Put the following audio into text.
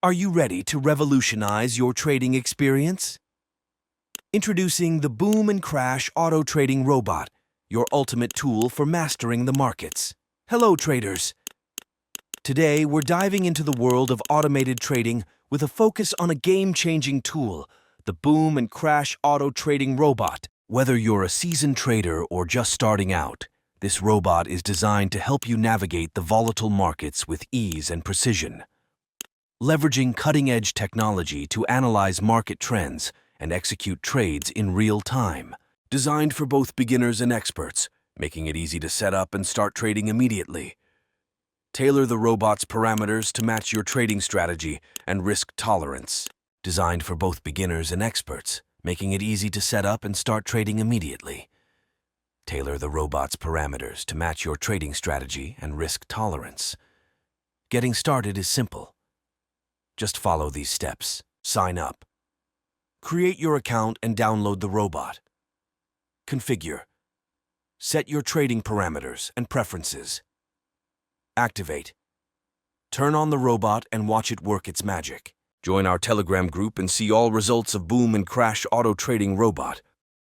Are you ready to revolutionize your trading experience? Introducing the Boom and Crash Auto Trading Robot, your ultimate tool for mastering the markets. Hello, traders. Today, we're diving into the world of automated trading with a focus on a game-changing tool, the Boom and Crash Auto Trading Robot. Whether you're a seasoned trader or just starting out, this robot is designed to help you navigate the volatile markets with ease and precision. Leveraging cutting-edge technology to analyze market trends and execute trades in real time. Designed for both beginners and experts, making it easy to set up and start trading immediately. Tailor the robot's parameters to match your trading strategy and risk tolerance. Designed for both beginners and experts, making it easy to set up and start trading immediately. Tailor the robot's parameters to match your trading strategy and risk tolerance. Getting started is simple. Just follow these steps. Sign up. Create your account and download the robot. Configure. Set your trading parameters and preferences. Activate. Turn on the robot and watch it work its magic. Join our Telegram group and see all results of Boom and Crash Auto Trading Robot.